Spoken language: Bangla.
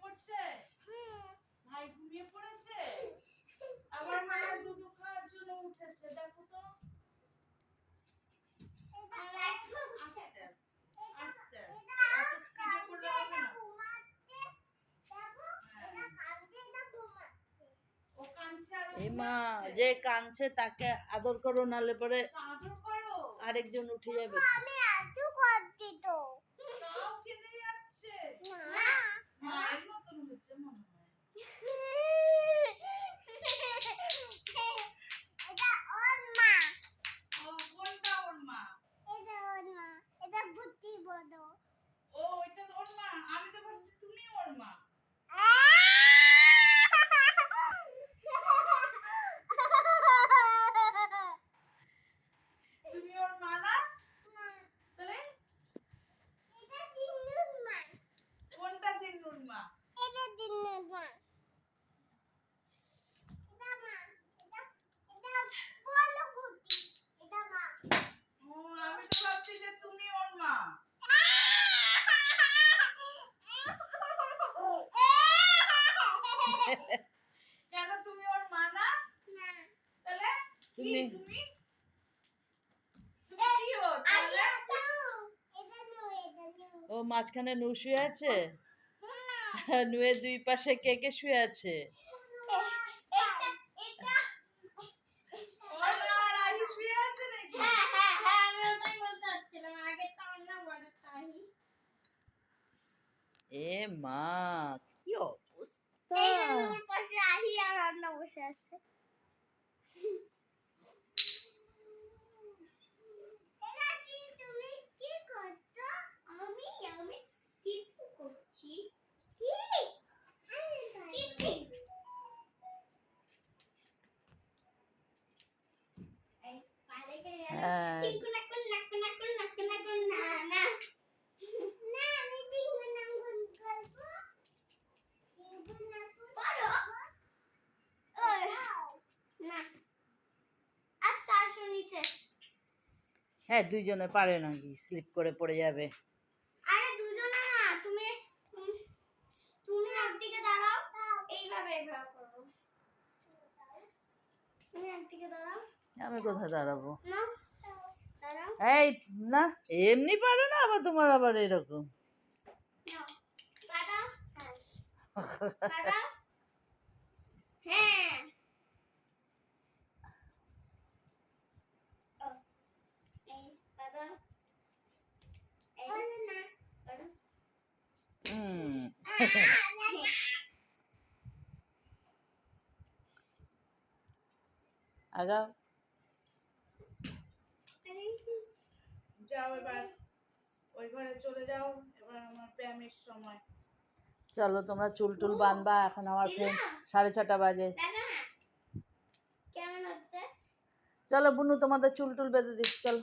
পড়ছে? ভাই ঘুমিয়ে পড়েছে? আবার মা দুধ খাওয়ার জন্য উঠেছে, দেখো তো। আস্তে আস্তে অত স্পিডে করলে হবে না। ও কাঁদছে আর এই মা যে কাঁদছে তাকে আদর করো, নালে পরে আদর করো। আরেকজন উঠে যাবে। আমি আদর করছি তো। তাও কেঁদে যাচ্ছে। না মায়ের মতন হচ্ছে মনে হয়। এটা ওর মা। ও কোনটা ওর মা? এটা ওর মা। এটা বুদ্ধি বড়। ও এটা ওর মা, আমি তো ভাবছি তুমি ওর মা। তুমি ওর মা না? তাহলে এটা দিনুর মা। কোনটা দিনুর মা? এটা দিনুর মা। এটা মা। এটা বড় বুদ্ধি। এটা মা। ও আমি তো ভাবছি যে তুমি ওর মা। কেন তুমি ওর মা না? না। তাহলে কি তুমি তুমি তুমি কি ওর তাহলে? এটা নু। ও মাঝখানে নু শুয়ে আছে, হ্যাঁ। নুয়ের দুই পাশে কে কে শুয়ে আছে? ওর মা আর আহি শুয়ে আছে নাকি? এ মা কি অবস্থা! হ্যাঁ, হ্যাঁ দুইজনে পারে নাকি, স্লিপ করে পড়ে যাবে। আরে দুজনে না, তুমি তুমি একদিকে দাঁড়াও, এইভাবে এইভাবে করো। তুমি একদিকে দাঁড়াও। আমি কোথায় দাঁড়াবো? না দাঁড়াও। এই না, এমনি পারো না, আবার তোমার আবার এরকম। নাও দাঁড়াও। হ্যাঁ দাঁড়াও। হ্যাঁ ও এই দাঁড়াও। এই না দাঁড়াও। আগাও। যাও এবার ওই ঘরে চলে যাও, এবার আমার ব্যায়ামের সময়। চলো তোমরা চুল টুল বাঁধবা, এখন আমার ফ্রেন্ড 6:30 বাজে। কেমন হচ্ছে? চলো বুনু তোমাদের চুল টুল বেঁধে দিই, চলো।